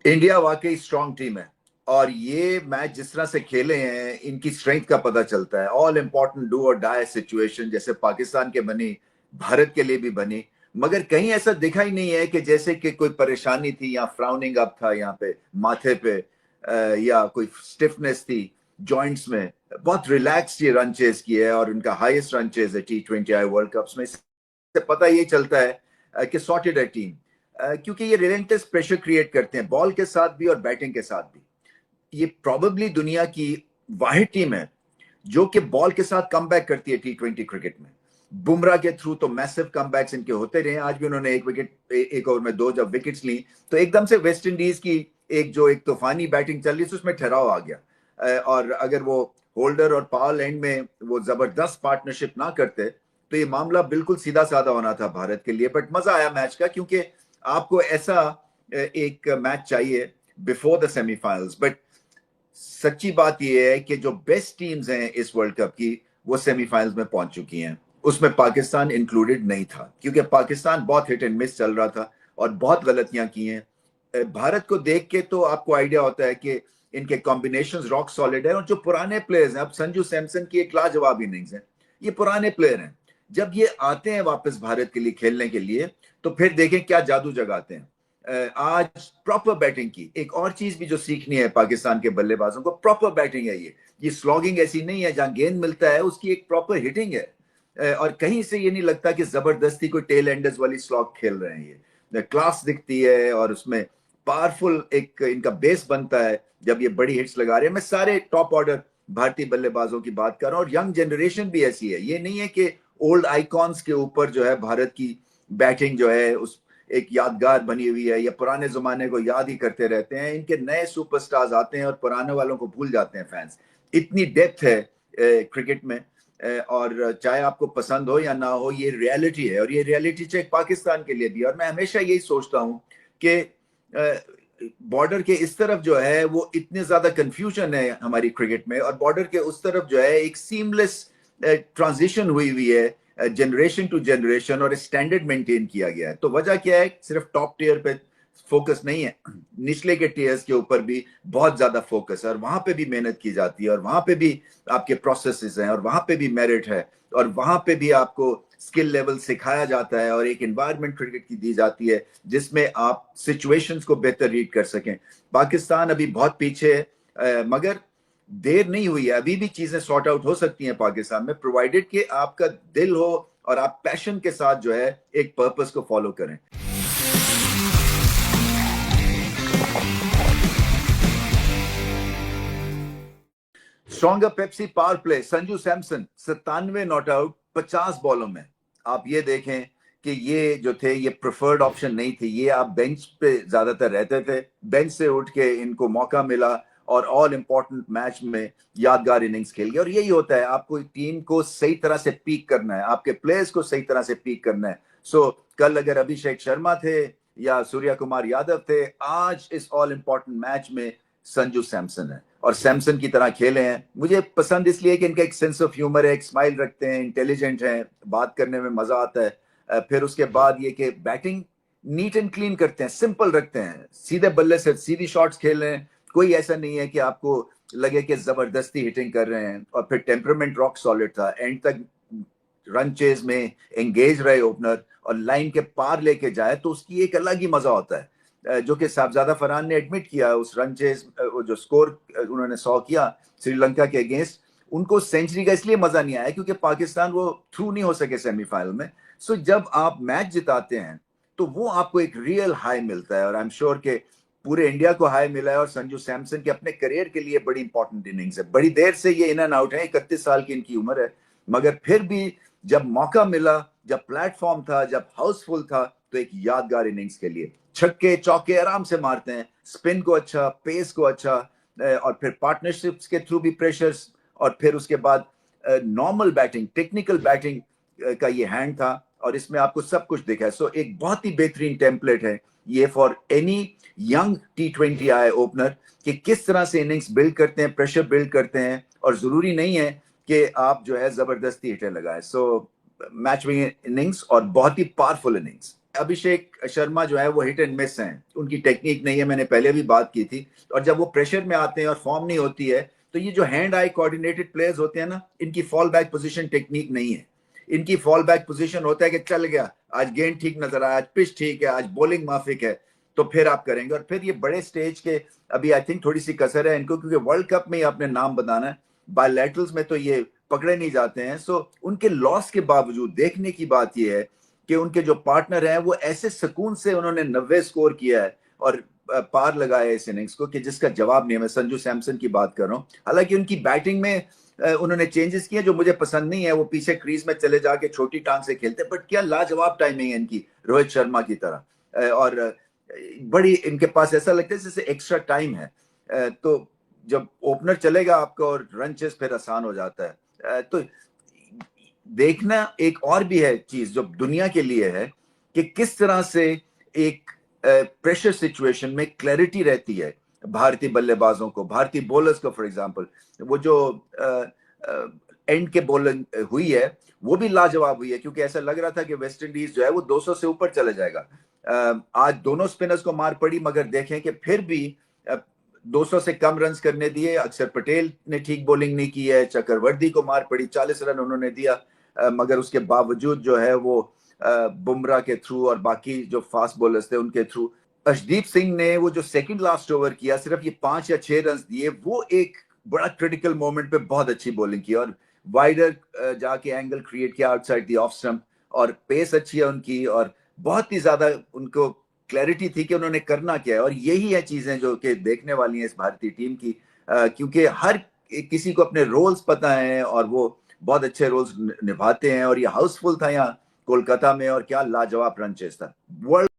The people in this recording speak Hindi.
इंडिया वाकई स्ट्रांग टीम है और ये मैच जिस तरह से खेले हैं इनकी स्ट्रेंथ का पता चलता है। ऑल इंपॉर्टेंट डू और डाई सिचुएशन जैसे पाकिस्तान के बनी, भारत के लिए भी बनी, मगर कहीं ऐसा दिखा ही नहीं है कि जैसे कि कोई परेशानी थी या फ्राउनिंग अप था यहाँ पे माथे पे, या कोई स्टिफनेस थी जॉइंट्स में। बहुत रिलैक्स ये रन चेज किए है और उनका हाईएस्ट रन चेज है T20I वर्ल्ड कप्स में। इससे पता ये चलता है कि सॉर्टेड है टीम, क्योंकि ये रिलेंटस प्रेशर क्रिएट करते हैं बॉल के साथ भी और बैटिंग के साथ भी। ये प्रोबेबली दुनिया की वाहिद टीम है जो कि बॉल के साथ कम बैक करती है T20 क्रिकेट में। बुमराह के थ्रू तो मैसिव कमबैक्स इनके होते रहे। आज भी उन्होंने एक ओवर में दो जब विकेट्स ली तो एकदम से वेस्ट इंडीज की एक तूफानी बैटिंग चल रही थी उसमें ठहराव आ गया। और अगर वो होल्डर और पावल एंड में वो जबरदस्त पार्टनरशिप ना करते तो ये मामला बिल्कुल सीधा साधा होना था भारत के लिए। बट मजा आया मैच का, क्योंकि आपको ऐसा एक मैच चाहिए बिफोर द सेमीफाइनल्स। बट सच्ची बात यह है कि जो बेस्ट टीम्स हैं इस वर्ल्ड कप की वो सेमीफाइनल्स में पहुंच चुकी हैं। उसमें पाकिस्तान इंक्लूडेड नहीं था, क्योंकि पाकिस्तान बहुत हिट एंड मिस चल रहा था और बहुत गलतियां की हैं। भारत को देख के तो आपको आइडिया होता है कि इनके कॉम्बिनेशंस रॉक सॉलिड है। और जो पुराने प्लेयर्स हैं, अब संजू सैमसन की एक लाजवाब इनिंग्स है, ये पुराने प्लेयर हैं, जब ये आते हैं वापस भारत के लिए खेलने के लिए तो फिर देखें क्या जादू जगाते हैं। आज प्रॉपर बैटिंग की एक और चीज भी जो सीखनी है पाकिस्तान के बल्लेबाजों को, प्रॉपर बैटिंग है। ये स्लॉगिंग ऐसी नहीं है जहां गेंद मिलता है उसकी एक प्रॉपर हिटिंग है। और कहीं से ये नहीं लगता कि जबरदस्ती कोई टेल एंडर्स वाली स्लॉग खेल रहे हैं। ये क्लास दिखती है और उसमें पावरफुल एक इनका बेस बनता है जब ये बड़ी हिट्स लगा रहे हैं। मैं सारे टॉप ऑर्डर भारतीय बल्लेबाजों की बात कर रहा हूँ और यंग जनरेशन भी ऐसी है। ये नहीं है कि ओल्ड आइकॉन्स के ऊपर जो है भारत की बैटिंग जो है उस एक यादगार बनी हुई है या पुराने जमाने को याद ही करते रहते हैं। इनके नए सुपरस्टार्स आते हैं और पुराने वालों को भूल जाते हैं फैंस। इतनी डेप्थ है क्रिकेट में। और चाहे आपको पसंद हो या ना हो, ये रियलिटी है और ये रियलिटी चेक पाकिस्तान के लिए भी। और मैं हमेशा यही सोचता हूँ कि बॉर्डर के इस तरफ जो है वो इतने ज्यादा कंफ्यूजन है हमारी क्रिकेट में, और बॉर्डर के उस तरफ जो है एक सीमलेस ट्रांजिशन हुई है जनरेशन टू जनरेशन, और स्टैंडर्ड मेंटेन किया गया है। तो वजह क्या है? सिर्फ टॉप टीयर पे फोकस नहीं है, निचले के टीयर्स के ऊपर भी बहुत ज्यादा फोकस है और वहां पे भी मेहनत की जाती है और वहां पे भी आपके प्रोसेसेस हैं और वहां पे भी मेरिट है और वहां पे भी आपको स्किल लेवल सिखाया जाता है और एक एनवायरनमेंट क्रिकेट की दी जाती है जिसमें आप सिचुएशंस को बेहतर रीड कर सकें। पाकिस्तान अभी बहुत पीछे है, मगर देर नहीं हुई है, अभी भी चीजें सॉर्ट आउट हो सकती हैं पाकिस्तान में, प्रोवाइडेड कि आपका दिल हो और आप पैशन के साथ जो है एक पर्पस को फॉलो करें। Stronger Pepsi power play, Sanju Samson 97 not out 50 बॉलों में। आप ये देखें कि ये जो थे ये प्रेफर्ड ऑप्शन नहीं थी। ये आप बेंच पे ज्यादातर रहते थे, बेंच से उठ के इनको मौका मिला और ऑल इंपॉर्टेंट मैच में यादगार इनिंग्स खेल गए। और यही होता है, आपको टीम को सही तरह से पीक करना है, आपके प्लेयर्स को सही तरह से पीक करना है। सो कल अगर अभिषेक शर्मा थे या सूर्या कुमार यादव थे, आज इस ऑल इंपॉर्टेंट मैच में संजू सैमसन है और सैमसन की तरह खेले हैं। मुझे पसंद इसलिए कि इनका एक सेंस ऑफ ह्यूमर है, एक स्माइल रखते हैं, इंटेलिजेंट हैं, बात करने में मजा आता है। फिर उसके बाद ये कि बैटिंग नीट एंड क्लीन करते हैं, सिंपल रखते हैं, सीधे बल्ले से सीधी शॉट्स खेल रहे हैं। कोई ऐसा नहीं है कि आपको लगे कि जबरदस्ती हिटिंग कर रहे हैं। और फिर टेम्परामेंट रॉक सॉलिड था, एंड तक रन चेज में एंगेज रहे ओपनर और लाइन के पार लेके जाए तो उसकी एक अलग ही मजा होता है। जो कि साहबजादा फरहान ने एडमिट किया उस रन चेज, जो स्कोर उन्होंने 100 किया श्रीलंका के अगेंस्ट, उनको सेंचुरी का इसलिए मजा नहीं आया क्योंकि पाकिस्तान वो थ्रू नहीं हो सके सेमीफाइनल में। सो जब आप मैच जिताते हैं तो वो आपको एक रियल हाई मिलता है और आई एम श्योर के पूरे इंडिया को हाई मिला है। और संजू सैमसन के अपने करियर के लिए बड़ी इंपॉर्टेंट इनिंग्स है। बड़ी देर से ये इन एंड आउट है, 31 साल की इनकी उम्र है, मगर फिर भी जब मौका मिला, जब प्लेटफॉर्म था, जब हाउसफुल था, तो एक यादगार इनिंग्स के लिए छक्के चौके आराम से मारते हैं, स्पिन को अच्छा, पेस को अच्छा, और फिर पार्टनरशिप्स के थ्रू भी प्रेशर्स, और फिर उसके बाद नॉर्मल बैटिंग, टेक्निकल बैटिंग का ये हैंड था और इसमें आपको सब कुछ दिखा है। सो एक बहुत ही बेहतरीन टेम्पलेट है ये for any young T20I opener कि किस तरह से इनिंग्स बिल्ड करते हैं, प्रेशर बिल्ड करते हैं, और जरूरी नहीं है कि आप जो है जबरदस्ती हिटें लगाए। सो मैच विनिंग इनिंग्स और बहुत ही पावरफुल इनिंग्स। अभिषेक शर्मा जो है वो हिट एंड मिस हैं, उनकी टेक्निक नहीं है, मैंने पहले भी बात की थी। और जब वो प्रेशर में आते हैं और फॉर्म नहीं होती है, तो ये जो हैंड आई कोऑर्डिनेटेड प्लेयर्स होते हैं ना, इनकी फॉल बैक पोजीशन टेक्निक नहीं है। इनकी फॉल बैक पोजीशन होता है कि चल गया, आज गेंद ठीक नजर आया, आज पिच ठीक है, आज बॉलिंग माफिक है, तो फिर आप करेंगे। और फिर ये बड़े स्टेज के अभी आई थिंक थोड़ी सी कसर है इनको, क्योंकि वर्ल्ड कप में ही अपने नाम बनाना है, बायलैटरल्स में तो ये पकड़े नहीं जाते हैं। सो उनके लॉस के बावजूद देखने की बात यह है कि उनके जो पार्टनर हैं वो ऐसे सुकून से उन्होंने 90 स्कोर किया है और पार लगाया इस इनिंग्स को, कि जिसका जवाब नहीं है। मैं संजू सैमसन की बात कर रहा हूँ। हालांकि उनकी बैटिंग में उन्होंने चेंजेस किए जो मुझे पसंद नहीं है, वो पीछे क्रीज में चले जाके छोटी टांग से खेलते, बट क्या लाजवाब टाइमिंग है इनकी, रोहित शर्मा की तरह। और बड़ी इनके पास ऐसा लगता है जैसे एक्स्ट्रा टाइम है। तो जब ओपनर चलेगा आपका और रन चेस फिर आसान हो जाता है। तो देखना एक और भी है चीज जो दुनिया के लिए है, कि किस तरह से एक प्रेशर सिचुएशन में क्लैरिटी रहती है भारतीय बल्लेबाजों को, भारतीय बॉलर्स को। फॉर एग्जांपल वो जो एंड के बॉलिंग हुई है वो भी लाजवाब हुई है, क्योंकि ऐसा लग रहा था कि वेस्ट इंडीज जो है वो 200 से ऊपर चले जाएगा। आज दोनों स्पिनर्स को मार पड़ी, मगर देखें कि फिर भी 200 से कम रन्स करने दिए। अक्षर पटेल ने ठीक बॉलिंग नहीं की है, चक्रवर्ती को मार पड़ी, 40 रन उन्होंने दिया, मगर उसके बावजूद जो है वो बुमराह के थ्रू और बाकी जो फास्ट बॉलर्स थे उनके थ्रू। अर्शदीप सिंह ने वो जो सेकंड लास्ट ओवर किया, सिर्फ ये 5 या 6 रन दिए, वो एक बड़ा क्रिटिकल मोमेंट पे बहुत अच्छी बॉलिंग की और वाइडर जाके एंगल क्रिएट किया आउटसाइड द ऑफ स्टंप। और पेस अच्छी है उनकी और बहुत ही ज्यादा उनको क्लैरिटी थी कि उन्होंने करना क्या है। और यही है चीजें जो कि देखने वाली हैं इस भारतीय टीम की, क्योंकि हर किसी को अपने रोल्स पता है और वो बहुत अच्छे रोल्स निभाते हैं। और ये हाउसफुल था यहाँ कोलकाता में, और क्या लाजवाब रन चेस था। वर्ल्ड